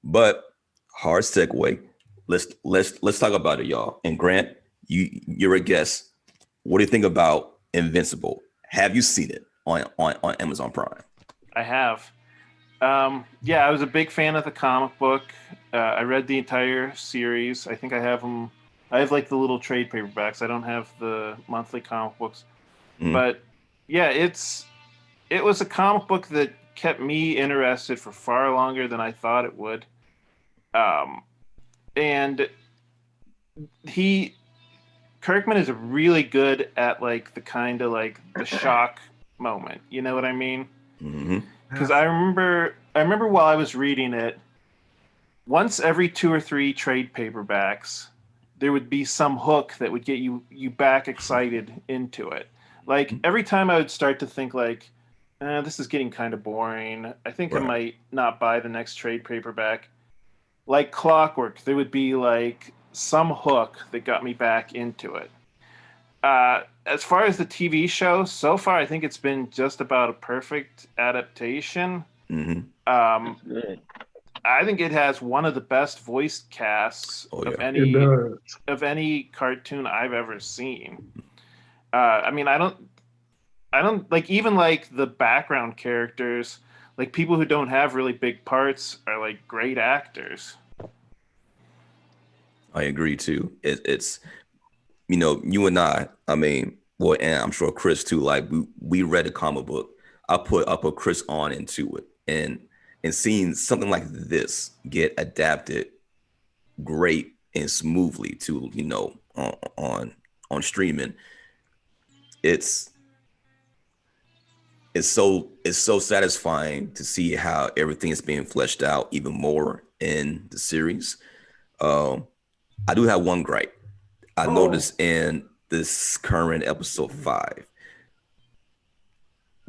But hard segue. Let's talk about it, y'all. And Grant, you're a guest. What do you think about Invincible? Have you seen it on Amazon Prime? I have. Yeah, I was a big fan of the comic book. I read the entire series. I think I have them. I have like the little trade paperbacks. I don't have the monthly comic books. Mm, But yeah, it was a comic book that kept me interested for far longer than I thought it would. Um, and he Kirkman is really good at like the kind of like the shock moment. You know what I mean? hmm Because I remember while I was reading it, once every two or three trade paperbacks, there would be some hook that would get you back excited into it. Like every time I would start to think like, this is getting kind of boring. I think I Right. might not buy the next trade paperback. Like clockwork, there would be like some hook that got me back into it. As far as the TV show, so far I think it's been just about a perfect adaptation. hmm Um, That's good. I think it has one of the best voice casts Oh of yeah. It any does. of any cartoon I've ever seen. I mean, I don't like even like the background characters, like people who don't have really big parts are like great actors. I agree too. It's you and I mean, well, and I'm sure Chris too. Like we read a comic book. I put Chris on into it, and seeing something like this get adapted great and smoothly to on streaming, it's it's so satisfying to see how everything is being fleshed out even more in the series. Um, I do have one gripe. I Oh, noticed in this current episode 5,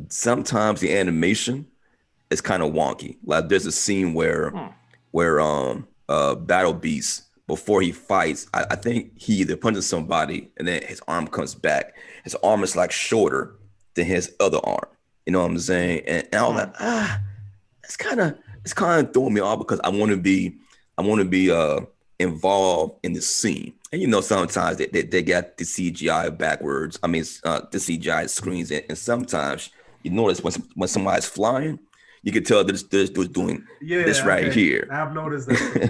sometimes the animation is kind of wonky. Like there's a scene where Hmm. Battle Beast, before he fights, I think he either punches somebody and then his arm comes back. His arm is like shorter than his other arm. You know what I'm saying? And I was Hmm. like, it's kind of throwing me off because I want to be involved in the scene. And sometimes they got the CGI backwards. I mean, the CGI screens, and sometimes you notice when somebody's flying, you can tell that this dude's doing this yeah, right okay. here. I've noticed that too.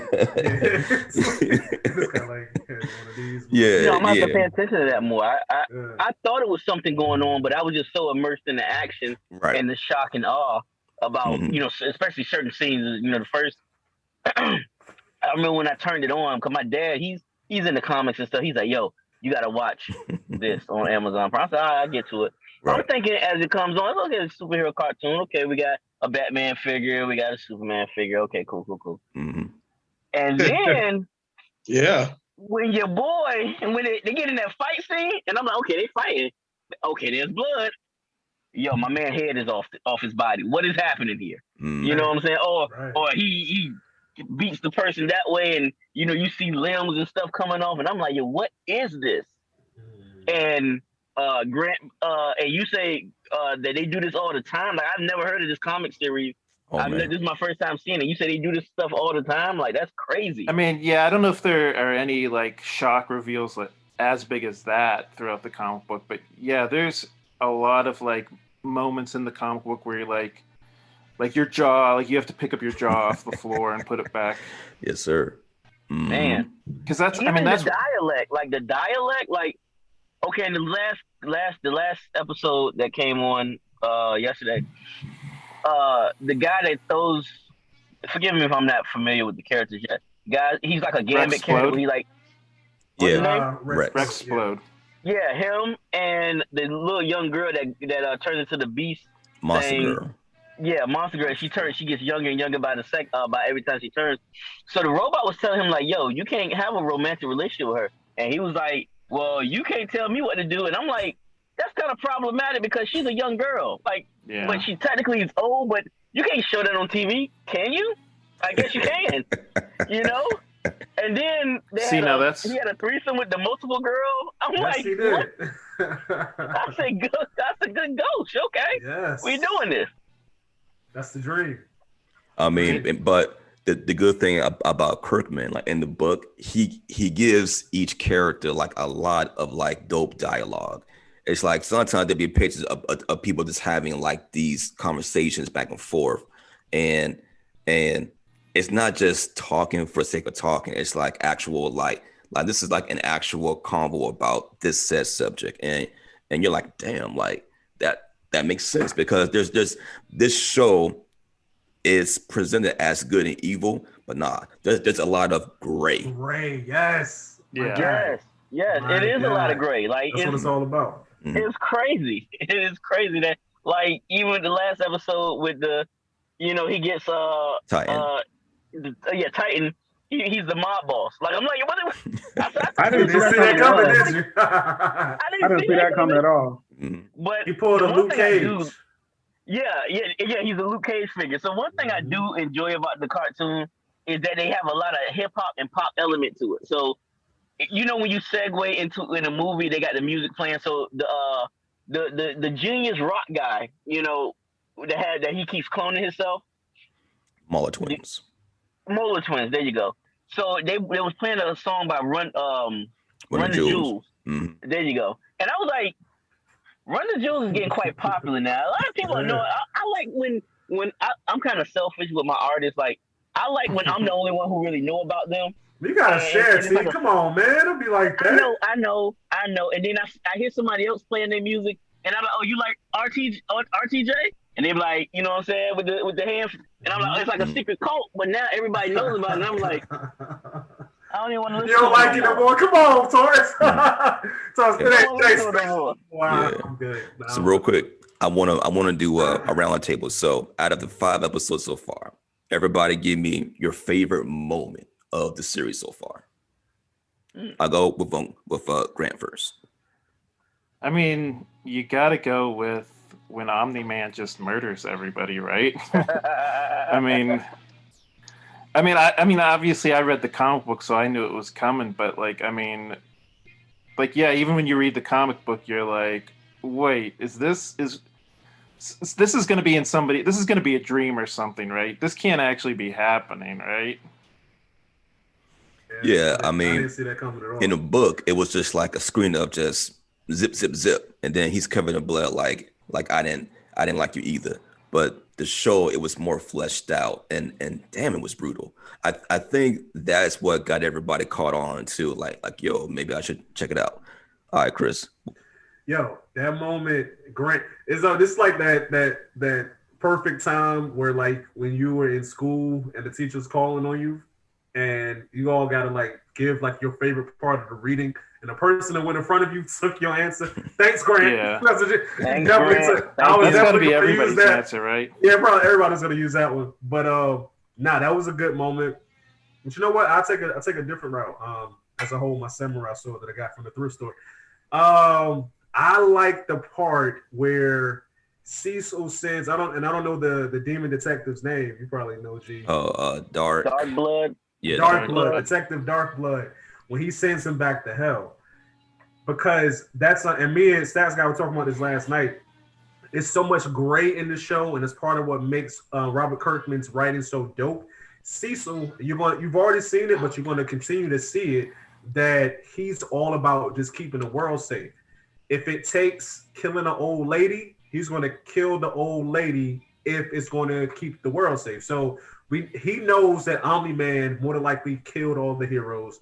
Yeah. It's kind of like one of these You Yeah, know, motherfuckers. I'm gonna have to yeah, pay attention to that more. Yeah. I thought it was something going on, but I was just so immersed in the action right. and the shock and awe about, hmm especially certain scenes. The first, I remember when I turned it on because my dad, he's in the comics and stuff. He's like, "Yo, you gotta watch this on Amazon Prime." I said, "All right, I'll get to it." I'm right. thinking as it comes on, okay, it's a superhero cartoon. Okay, we got a Batman figure, we got a Superman figure. Okay, cool, cool, cool. hmm And then Yeah. when your boy and when they get in that fight scene, and I'm like, okay, they fighting. Okay, there's blood. Yo, my man head is off his body. What is happening here? You hmm know Right. what I'm saying? Right. Or he beats the person that way, and you see limbs and stuff coming off, and I'm like, yo, what is this? And Grant, and you say that they do this all the time. Like I've never heard of this comic series. Oh man. This is my first time seeing it. You say they do this stuff all the time. Like that's I crazy. mean, yeah, I don't know if there are any like shock reveals like, as big as that throughout the comic book, but yeah, there's a lot of like moments in the comic book where you're like your jaw, like you have to pick up your jaw off the floor and put it back Yes, sir. hmm Man, because that's, I mean, even the that's dialect, like okay, in the last episode that came on yesterday, the guy that throws, forgive me if I'm not familiar with the characters yet. Guy, he's like a Rex Gambit character. Explode. He like, what's his Yeah, name? Rex. Rex. Yeah. Explode. Yeah, him and the little young girl that turns into the beast Monster thing. Girl. Yeah, Monster Girl. She gets younger and younger by by every time she turns. So the robot was telling him like, "Yo, you can't have a romantic relationship with her," and he was like, "Well, you can't tell me what to do." And I'm like, "That's kind of problematic because she's a young girl, like, but Yeah. she technically is old, but you can't show that on TV, can you? I guess you can, you know." And then See, now he had a threesome with the multiple girl. I'm Yes, like, he what? did. That's a good. That's a good ghost. Okay, Yes. we doing this. That's the dream. I mean, but the good thing about Kirkman, like in the book, he gives each character like a lot of like dope dialogue. It's like sometimes there'd be pictures of people just having like these conversations back and forth, and and it's not just talking for the sake of talking. It's like actual like this is like an actual convo about this said subject, and you're like, damn, like that makes sense because there's this show is presented as good and evil, but nah, there's a lot of gray. Gray, yes. My Yeah. God. Yes, My it is a lot of God. gray. Like That's what it's all about. it's crazy. It is crazy that like even the last episode with the, he gets Titan. Titan. He's the mob boss. Like I'm like, what? I You didn't see didn't that see that coming, coming at all. did you? I I didn't see that coming at all. Mhm. But He pulled a one Luke thing I Cage. do- yeah. He's a Luke Cage figure. So one thing I do enjoy about the cartoon is that they have a lot of hip hop and pop element to it. So when you segue into in a movie, they got the music playing. So the genius rock guy, that he keeps cloning himself. Mauler twins. Molar Twins. There you go. So they was playing a song by Run Run the Jewels. Mhm. There you go. And I was like, Run the Jewels is getting quite popular now. A lot of people know it. I like when I'm kind of selfish with my artists. Like I like when I'm the only one who really know about them. You gotta share, it's T. like Come on, man. Don't be like that. I know. And then I hear somebody else playing their music, and I'm like, oh, you like RTJ? And they be like, you know what I'm saying, with the hands. And I'm like, it's like a secret cult, but now everybody knows about it. And I'm like, I don't even want to listen You don't to like it no more. Come on, Taurus. Taurus, it ain't taste. Wow, Yeah. I'm good. No. So real quick, I wanna do a round table. So out of the 5 episodes so far, everybody give me your favorite moment of the series so far. I'll go with Grant first. I mean, you got to go with when Omni-Man just murders everybody, right? I mean, obviously, I read the comic book, so I knew it was coming. But yeah, even when you read the comic book, you're like, wait, this is going to be in somebody? This is going to be a dream or something, right? This can't actually be happening, right? Yeah, I I mean, didn't see that coming at all. in the book, it was just like a screen of just zip, zip, zip, and then he's covered in blood. Like I didn't like you either. But the show, it was more fleshed out, and damn, it was brutal. I think that's what got everybody caught on to like yo, maybe I should check it out. All right, Chris. Yo, that moment, Grant, is this like that perfect time where like when you were in school and the teacher's calling on you, and you all gotta like give like your favorite part of the reading, and the person that went in front of you took your answer. Thanks, Grant. Yeah. That's what you Thanks, definitely Grant. took. I was That's got to definitely be gonna use everybody's that. answer, right? Yeah, probably everybody's gonna use that one. But nah, that was a good moment. But you know what? I'll take a different route. As a whole, my samurai sword that I got from the thrift store. I like the part where Cecil sends. I don't know the demon detective's name. You probably know, G. Dark. Dark Blood. Yeah, Dark Blood, Detective Dark Blood, when he sends him back to hell. Because and me and Stats Guy were talking about this last night. It's so much gray in the show, and it's part of what makes Robert Kirkman's writing so dope. Cecil, you've already seen it, but you're going to continue to see it, that he's all about just keeping the world safe. If it takes killing an old lady, he's going to kill the old lady if it's going to keep the world safe. So he knows that Omni-Man more than likely killed all the heroes.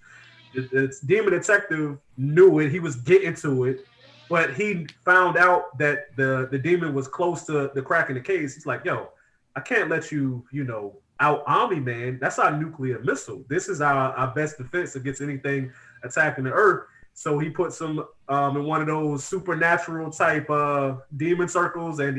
The demon detective knew it. He was getting to it, but he found out that the demon was close to the cracking the case. He's like, yo, I can't let you, out Omni-Man. That's our nuclear missile. This is our best defense against anything attacking the Earth. So he puts him in one of those supernatural type demon circles, and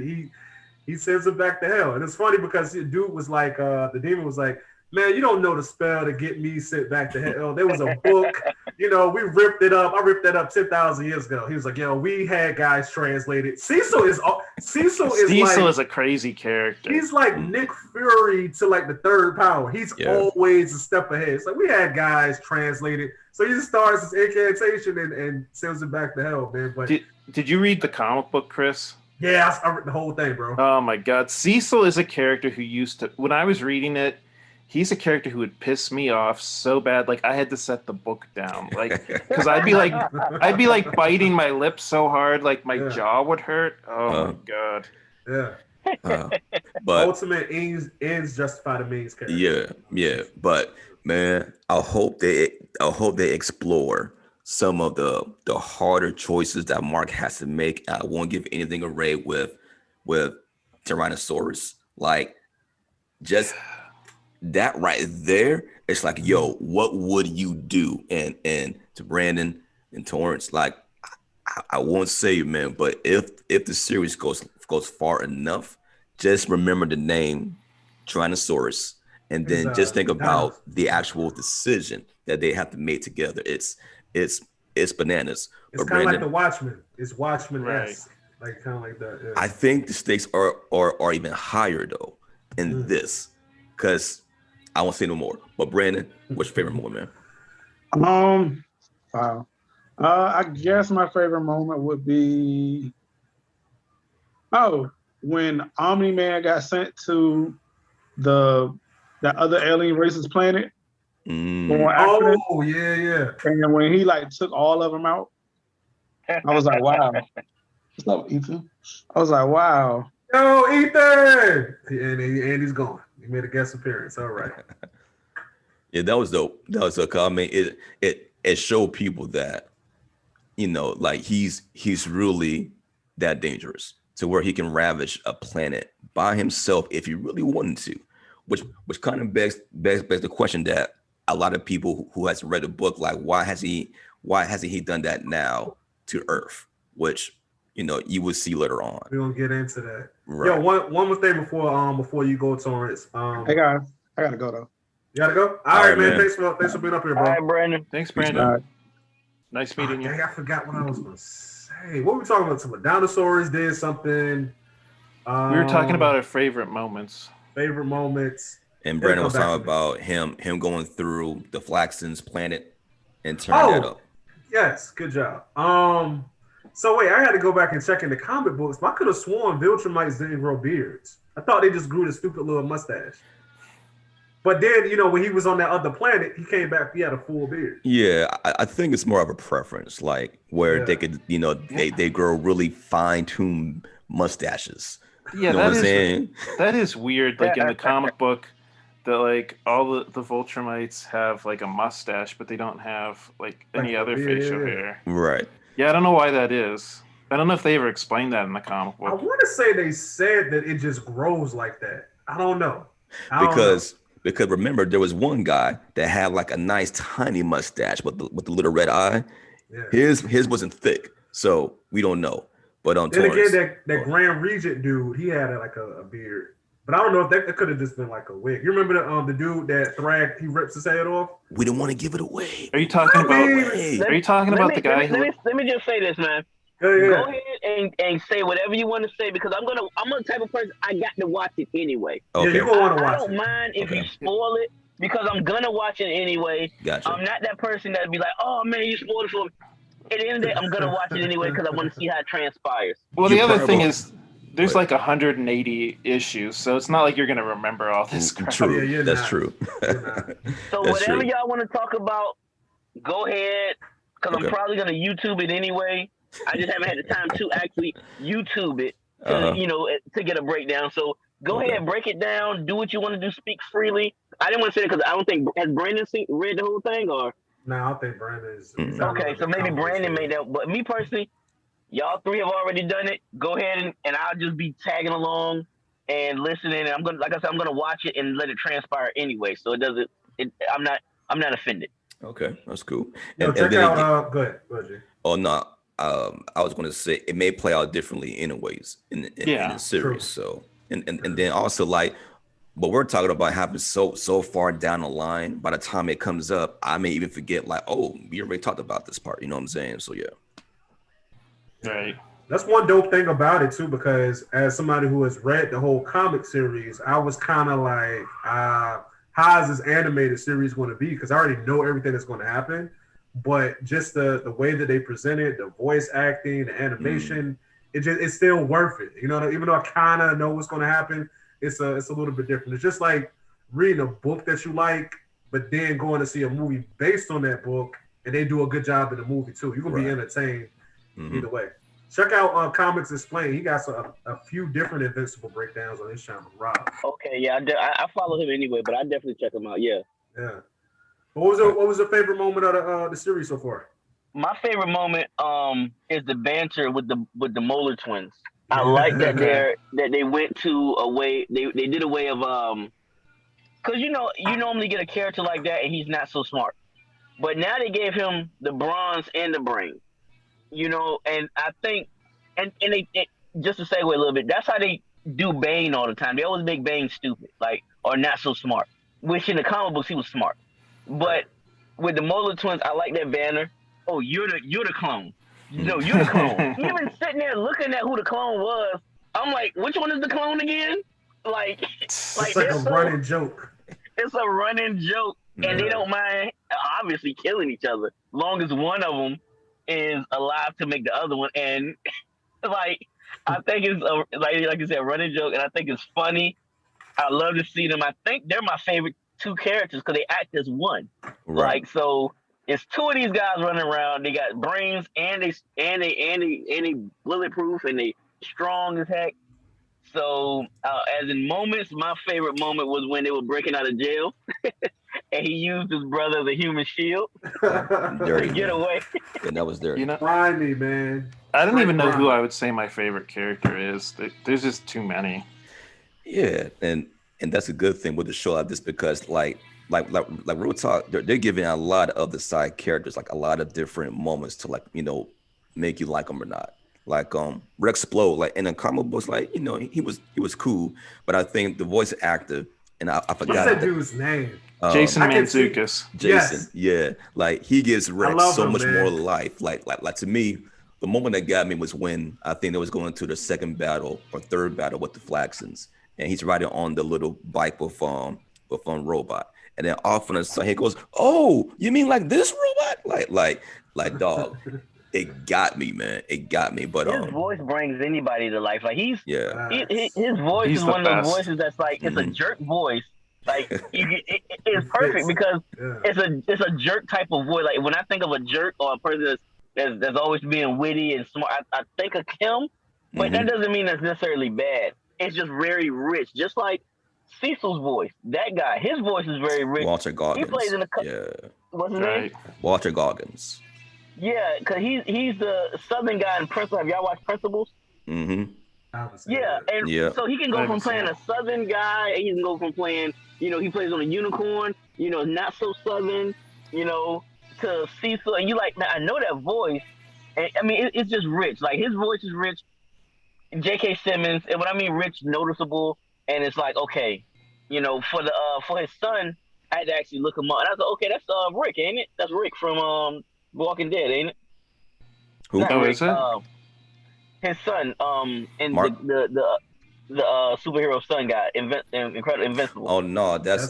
he sends him back to hell. And it's funny because the dude was like, the demon was like, man, you don't know the spell to get me sent back to hell. There was a book, we ripped it up. I ripped that up 10,000 years ago. He was like, yo, we had guys translated. Cecil is a crazy character. He's like Nick Fury to like the third power. He's always a step ahead. It's like we had guys translated. So he just starts his incantation and sends it back to hell, man. But did you read the comic book, Chris? Yeah, I read the whole thing, bro. Oh my God. Cecil is a character who when I was reading it, he's a character who would piss me off so bad. Like I had to set the book down, like because I'd be like biting my lips so hard, like my jaw would hurt. Oh my god. Yeah. But ultimate ends justify the means character. yeah. But man, I hope they explore some of the harder choices that Mark has to make. I won't give anything away with Tyrannosaurus. Like just that right there, it's like, yo, what would you do? And to Brandon and Torrance, like I won't say, man, but if the series goes far enough, just remember the name Tyrannosaurus, and then just think about the actual decision that they have to make together. It's bananas. It's kind of like the Watchmen. It's Watchmen-esque. Like kind of like that. Yeah. I think the stakes are even higher though in this, because I won't say no more. But Brandon, what's your favorite moment, man? Wow. I guess my favorite moment would be when Omni-Man got sent to that other alien race's planet. Oh yeah. And when he like took all of them out, I was like, wow. What's up, Ethan? I was like, wow. Yo, Ethan! And he's gone. He made a guest appearance. All right. Yeah, that was dope. That was dope. I mean, it showed people that, like he's really that dangerous to where he can ravage a planet by himself if he really wanted to, which kind of begs the question that a lot of people who hasn't read the book, like why hasn't he done that now to Earth, which you will see later on. We're gonna get into that. Right. Yo, one more thing before you go, Torrance. Hey guys, I gotta go though. You gotta go? All right, man. Thanks for being up here, bro. All right, Brandon. Thanks, Brandon. Nice meeting you. Dang, I forgot what I was gonna say. What were we talking about? Some dinosaurs did something. We were talking about our favorite moments. And Brandon was talking about him going through the Flaxlands planet and turning that up. Yes, good job. So wait, I had to go back and check in the comic books, but I could have sworn Viltrumites didn't grow beards. I thought they just grew the stupid little mustache. But then, when he was on that other planet, he came back, he had a full beard. Yeah, I think it's more of a preference, like where they could, they grow really fine-tuned mustaches. Yeah, that is weird. Like in the comic book, that like all the Viltrumites have like a mustache, but they don't have like any other facial hair. Right. Yeah, I don't know why that is. I don't know if they ever explained that in the comic book. I want to say they said that it just grows like that. I don't know. Because remember, there was one guy that had like a nice tiny mustache with the little red eye. Yeah. His wasn't thick, so we don't know. But on then again, that Grand Regent dude, he had like a beard. But I don't know if that could have just been like a wig. You remember the dude that Thrag, he rips his head off? We don't want to give it away. Are you talking about the guy? Let me just say this, man. Yeah. Go ahead and say whatever you want to say, because I'm the type of person, I got to watch it anyway. Okay. Yeah, you're gonna want to watch it. I don't mind if you spoil it, because I'm gonna watch it anyway. Gotcha. I'm not that person that'd be like, oh man, you spoiled it for me. At the end of the day, I'm gonna watch it anyway because I want to see how it transpires. Well, the other thing is, there's like 180 issues, so it's not like you're gonna remember all this crap. True. Yeah, that's true. So whatever y'all want to talk about, go ahead, because I'm probably gonna YouTube it anyway. I just haven't had the time to actually YouTube it to get a breakdown. So go ahead, break it down, do what you want to do, speak freely. I didn't want to say it because I don't think, has Brandon read the whole thing, or? No, I don't think Brandon is. Okay, so maybe Brandon made that, but me personally, y'all three have already done it. Go ahead and I'll just be tagging along and listening. And I'm gonna watch it and let it transpire anyway. So I'm not offended. Okay, that's cool. Check out. Go ahead, Jay. Oh no, I was going to say it may play out differently anyways in the series. True. So and then also like what we're talking about happens so far down the line. By the time it comes up, I may even forget like, oh, we already talked about this part. You know what I'm saying? So yeah. Right. That's one dope thing about it too, because as somebody who has read the whole comic series, I was kind of like, how is this animated series going to be? Because I already know everything that's going to happen, but just the way that they present it, the voice acting, the animation, it's still worth it. Even though I kind of know what's going to happen, it's a little bit different. It's just like reading a book that you like, but then going to see a movie based on that book, and they do a good job in the movie too. You can be entertained either way. Check out Comics Explained. He got a few different Invincible breakdowns on his channel, Rob. Okay, yeah, I follow him anyway, but I definitely check him out. Yeah. Yeah. What was your favorite moment of the series so far? My favorite moment is the banter with the Molar twins. I like that they went to a way they did a way of because you normally get a character like that and he's not so smart, but now they gave him the bronze and the brain, and I think and they just to segue a little bit, that's how they do Bane all the time. They always make Bane stupid, like, or not so smart. Which in the comic books he was smart, but with the Molar twins, I like that banner. Oh, you're the clone. No, you're the clone. Even sitting there looking at who the clone was, I'm like, which one is the clone again? Like it's like a running joke. It's a running joke, and they don't mind obviously killing each other, long as one of them is alive to make the other one. And like, I think it's like you said, a running joke, and I think it's funny. I love to see them. I think they're my favorite two characters because they act as one. Right. Like, so it's two of these guys running around. They got brains and they bulletproof and they strong as heck. So as in moments, my favorite moment was when they were breaking out of jail and he used his brother as a human shield to get away. And that was dirty. Grimy, man. I don't even know who I would say my favorite character is. There's just too many. Yeah, and that's a good thing with the show like this because like real talk, they're giving a lot of the side characters like a lot of different moments to make you like them or not. Like Rex Splode, like in the comic books, like he was cool, but I think the voice actor and I forgot that dude's name. Jason Mantzoukas. Jason, yeah, like he gives Rex so much more life. Like to me, the moment that got me was when I think they was going to the second battle or third battle with the Flaxons, and he's riding on the little bike with robot, and then off on the side he goes, "Oh, you mean like this robot?" Like dog. It got me, man. It got me. But his voice brings anybody to life. Like his voice he's is one of those voices that's like it's a jerk voice. Like it's perfect because it's a jerk type of voice. Like when I think of a jerk or a person that's always being witty and smart, I think of him. But that doesn't mean that's necessarily bad. It's just very rich, just like Cecil's voice. That guy, his voice is very rich. Walter Goggins. He plays in what's his name? Walter Goggins. Yeah, because he's the Southern guy in Principal. Have y'all watched Principles? Mm-hmm. Yeah, and so he can go from playing a Southern guy, and he can go from playing, he plays on a unicorn, not so Southern, to Cecil, and you like, man, I know that voice. And, I mean, it's just rich. Like his voice is rich. J.K. Simmons, and when I mean rich, noticeable, and it's like, okay, for his son, I had to actually look him up, and I was like, okay, that's Rick, ain't it? That's Rick from Walking Dead, ain't it? Who? Is it? His son, in Mark? the superhero son guy, Incredible Invincible. Oh no, that's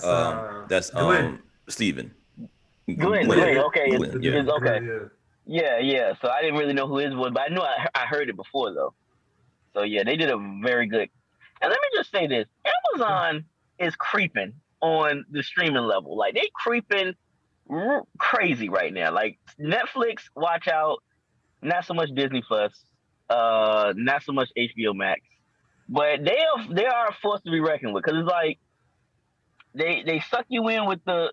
Steven. Glenn. Okay, Glenn, okay. Yeah. So I didn't really know who his was, but I knew I heard it before though. So yeah, they did a very good. And let me just say this: Amazon is creeping on the streaming level. Like they creeping crazy right now. Like Netflix, watch out. Not so much Disney Plus. Not so much HBO Max. But they are a force to be reckoned with because it's like they suck you in with the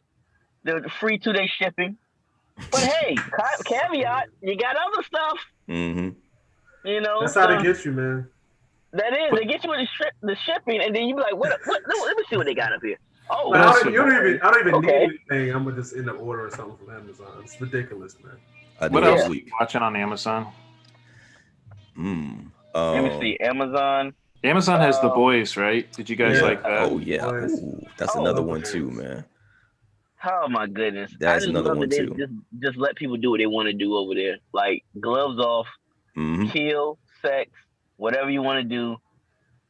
free 2-day shipping. But hey, caveat, you got other stuff. Mm-hmm. That's how they get you, man. That is, they get you with the shipping, and then you be like, what? Let me see what they got up here. Oh, I don't even need anything. I'm gonna just end up ordering something from Amazon. It's ridiculous, man. What else are you watching on Amazon? Let me see. Amazon has The Boys, right? Did you guys like that? Oh yeah. Ooh, that's another one too, man. Oh my goodness. That's another one too. Just let people do what they want to do over there. Like gloves off, kill, sex, whatever you want to do.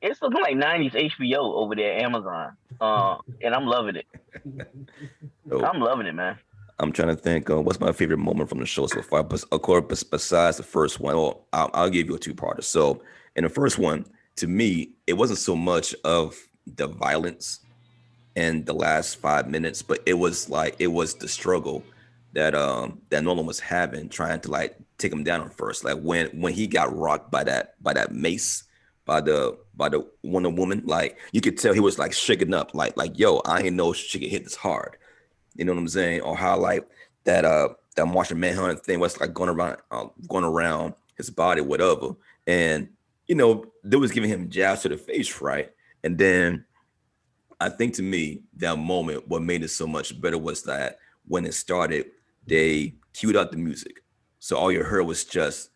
It's looking like 90s HBO over there at Amazon. And I'm loving it. I'm loving it, man. I'm trying to think, what's my favorite moment from the show so far? But of course, besides the first one, I'll give you a two-parter. So in the first one, to me, it wasn't so much of the violence in the last 5 minutes, but it was the struggle that Nolan was having trying to like take him down at first. Like when he got rocked by that mace by the Wonder Woman, like you could tell he was like shaken up, like yo, I ain't know she could hit this hard. You know what I'm saying? Or how like that Martian Manhunter thing was like going around his body, whatever. And they was giving him jabs to the face, right? And then I think to me, that moment, what made it so much better was that when it started, they queued out the music. So all you heard was just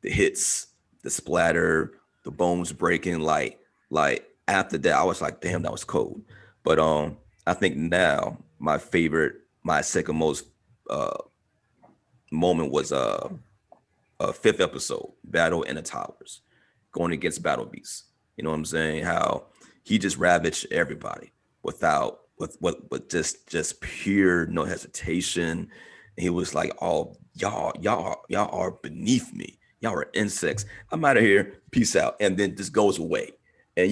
the hits, the splatter, the bones breaking. Like after that, I was like, damn, that was cold. But I think now my second most uh moment was fifth episode, Battle in the Towers, going against Battle Beast. You know what I'm saying? How he just ravaged everybody with just pure no hesitation. He was like, "Oh, y'all are beneath me. Y'all are insects. I'm out of here. Peace out." And then just goes away. And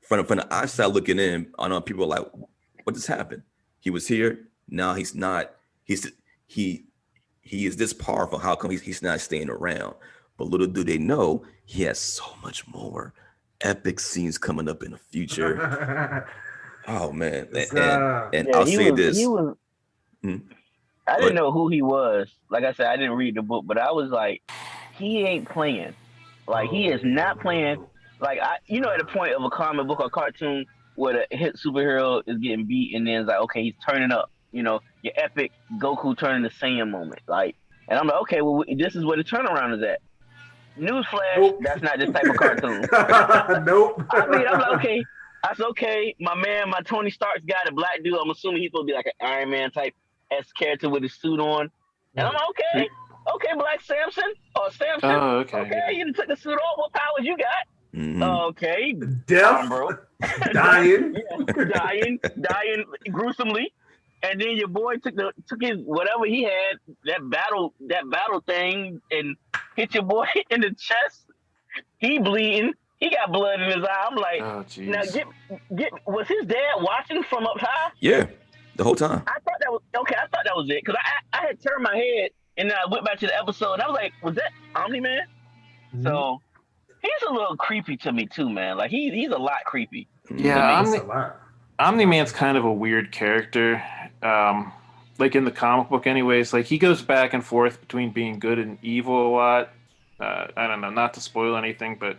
from the outside looking in, I know people are like, "What just happened? He was here. Now he's not. He he is this powerful. How come he's not staying around?" But little do they know, he has so much more epic scenes coming up in the future. Oh man, It's, and Yeah, I'll he say was. this. He was. Hmm, I didn't but know who he was. Like I said, I didn't read the book, but I was like, he ain't playing. Like he is not playing. Like at the point of a comic book or cartoon where the hit superhero is getting beat, and then it's like, okay, he's turning up. Your epic Goku turning the Saiyan moment. Like, and I'm like, okay, well, this is where the turnaround is at. Newsflash, Nope. that's not this type of cartoon. Nope. I mean, I'm like, okay, that's okay. My man, my Tony Stark's guy, the black dude, I'm assuming he's supposed to be like an Iron Man type S character with his suit on. And I'm like, okay, Black Samson or Samson. Oh, okay. Okay, Yeah. you took the suit off. What powers you got? mhm. Okay, Death. bro. Dying. dying gruesomely. And then your boy took his whatever he had, that battle thing, and hit your boy in the chest. He bleeding. He got blood in his eye. I'm like, Oh, now jeez. get. Was his dad watching from up high? Yeah, the whole time. I thought that was okay. I thought that was it because I had turned my head and then I went back to the episode and I was like, was that Omni Man? Mhm. So he's a little creepy to me too, man. Like he's a lot creepy. Yeah, That's a lot. Omni-Man's kind of a weird character. Like in the comic book, anyways. Like he goes back and forth between being good and evil a lot. I don't know, not to spoil anything, but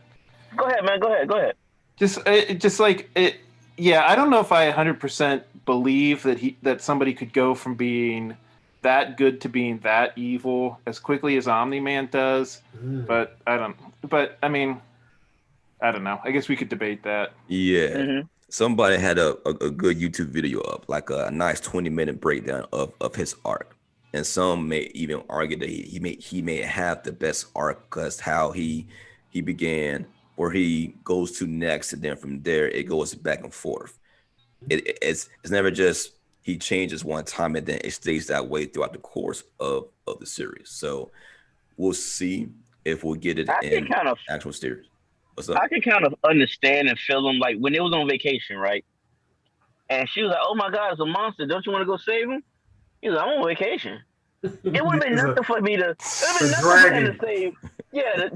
Go ahead, man. Go ahead. just like it. Yeah, I don't know if I 100% believe that somebody could go from being that good to being that evil as quickly as Omni-Man does. Mm. But I don't. But I mean, I don't know. I guess we could debate that. Yeah. Mm-hmm. Somebody had a good YouTube video up, like a nice 20-minute breakdown of his arc. And some may even argue that he may have the best arc because how he began, where he goes to next, and then from there it goes back and forth. It's never just he changes one time and then it stays that way throughout the course of the series. So we'll see if we'll get it I can in kind of actual series. What's I up? can kind of understand and feel him like when it was on vacation, right? And she was like, "Oh my God, it's a monster! Don't you want to go save him?" He was like, "I'm on vacation." It would have been It's nothing for me to. It would have been a nothing for him dragon. to save. Yeah,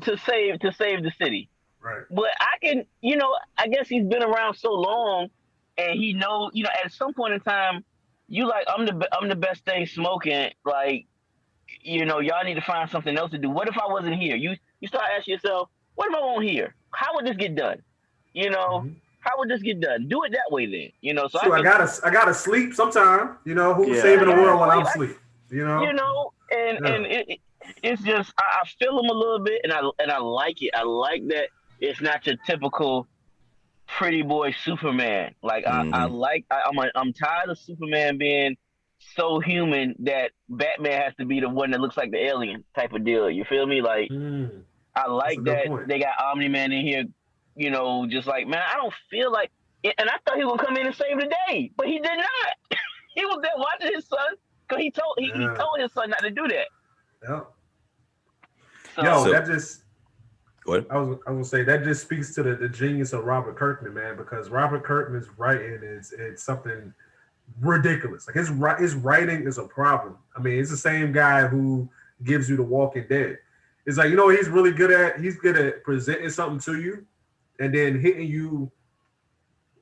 to save the city. Right. But I can, I guess he's been around so long, and he know, at some point in time, you like, I'm the best thing smoking. Like, y'all need to find something else to do. What if I wasn't here? You start asking yourself, what if I wasn't here? How would this get done? Mhm. How would this get done? Do it that way then. So Shoot, I gotta sleep sometime. Who's Yeah. saving the I gotta world while I'm sleep. asleep? Yeah. And it's just I feel him a little bit, and I like it. I like that it's not your typical pretty boy Superman. Like I Hmm. like I'm tired of Superman being so human that Batman has to be the one that looks like the alien type of deal. You feel me? Like Mm, I that's a like good that point. they got Omni Man in here. Just like man, I don't feel like. And I thought he would come in and save the day, but he did not. He was there watching his son because he Yeah. told his son not to do that. Yeah. So Yo, So that just Go ahead. I was gonna say that just speaks to the genius of Robert Kirkman, man, because Robert Kirkman's writing is it's something ridiculous. Like his writing is a problem. I mean, it's the same guy who gives you The Walking Dead. It's like, you know what he's really good at? He's good at presenting something to you and then hitting you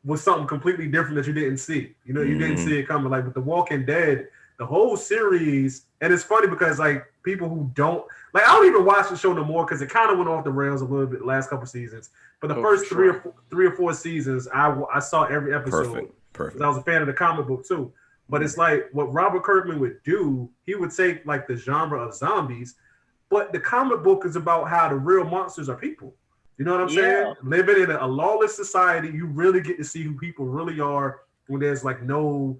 with something completely different that you didn't see. You know, you didn't see it coming. Like with The Walking Dead, the whole series, and it's funny because like people who don't like, I don't even watch the show no more because it kind of went off the rails a little bit the last couple seasons. But the first three or four seasons, I saw every episode. Perfect. I was a fan of the comic book too. But it's like what Robert Kirkman would do, he would take like the genre of zombies, but the comic book is about how the real monsters are people. You know what I'm saying? Living in a lawless society, you really get to see who people really are when there's like no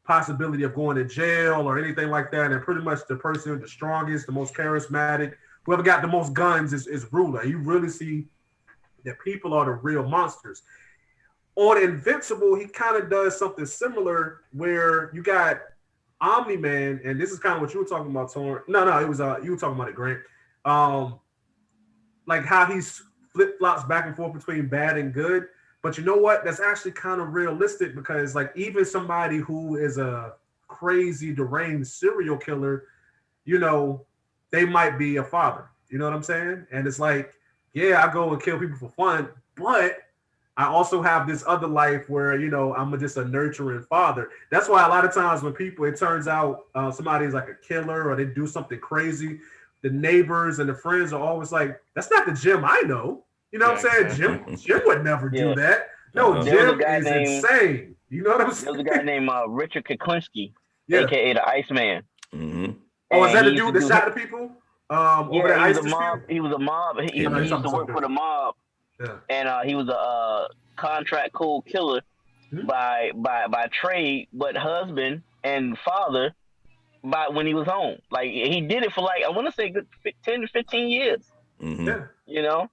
possibility of going to jail or anything like that. And pretty much the person, the strongest, the most charismatic, whoever got the most guns is ruler. You really see that people are the real monsters. On Invincible, he kind of does something similar where you got Omni-Man, and this is kind of what you were talking about, Torn. No, it was you were talking about it, Grant. Like how he's flip-flops back and forth between bad and good. But you know what? That's actually kind of realistic because like even somebody who is a crazy, deranged serial killer, you know, they might be a father. You know what I'm saying? And it's like, yeah, I go and kill people for fun, but I also have this other life where, you know, I'm just a nurturing father. That's why a lot of times when people, it turns out somebody's like a killer or they do something crazy, the neighbors and the friends are always like, that's not the Jim I know. You know what I'm saying? Jim would never do that. No, Jim is insane. You know what I'm saying? There was a guy named Richard Kuklinski, aka the Iceman. Mm-hmm. Oh, is that the dude that shot the people? Over the ice mob. He was a mob. He used to work for the mob. Yeah. And he was a contract cold killer by trade, but husband and father by when he was home. Like he did it for like I want to say good 10 to 15 years. Mm-hmm. Yeah. You know,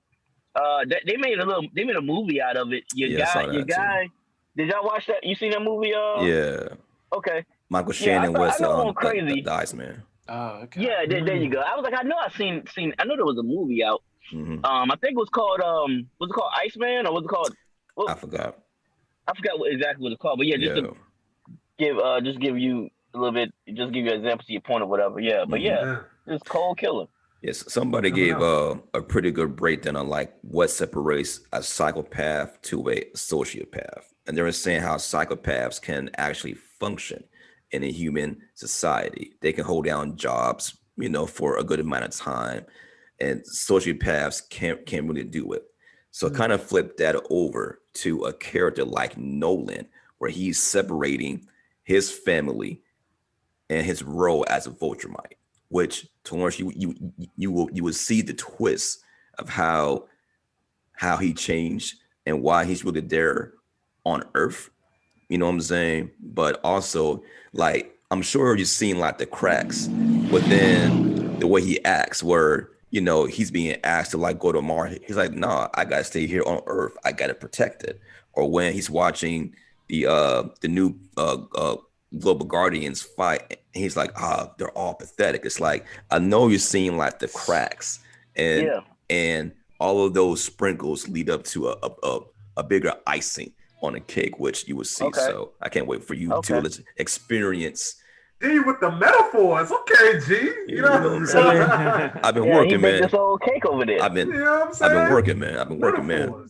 they made a movie out of it. Your guy. Did y'all watch that? You seen that movie? Yeah. Okay. Michael Shannon was crazy. The Iceman. Oh, okay. Yeah, there you go. I was like, I know I've seen. I know there was a movie out. Mm-hmm. I think it was called was it called Iceman or was it called? I forgot. I forgot exactly what it's called, but yeah, just to give you a little bit, just give you an example to your point or whatever. Yeah, but just cold killer. Yes, somebody gave a pretty good breakdown on like what separates a psychopath to a sociopath, and they were saying how psychopaths can actually function in a human society. They can hold down jobs, you know, for a good amount of time, and sociopaths can't really do it. So kind of flip that over to a character like Nolan, where he's separating his family and his role as a Viltrumite, which Torrance, you will see the twist of how he changed and why he's really there on Earth. You know what I'm saying? But also, like, I'm sure you've seen like the cracks within the way he acts, where, you know, he's being asked to like go to Mars. He's like, nah, I gotta stay here on Earth. I gotta protect it. Or when he's watching the new Global Guardians fight, he's like, they're all pathetic. It's like, I know you're seeing like the cracks and all of those sprinkles lead up to a bigger icing on a cake, which you will see. Okay. So I can't wait for you to experience. G with the metaphors. Okay, G. You know what I'm saying? I've been working, man. This whole cake over there. I've been working, man.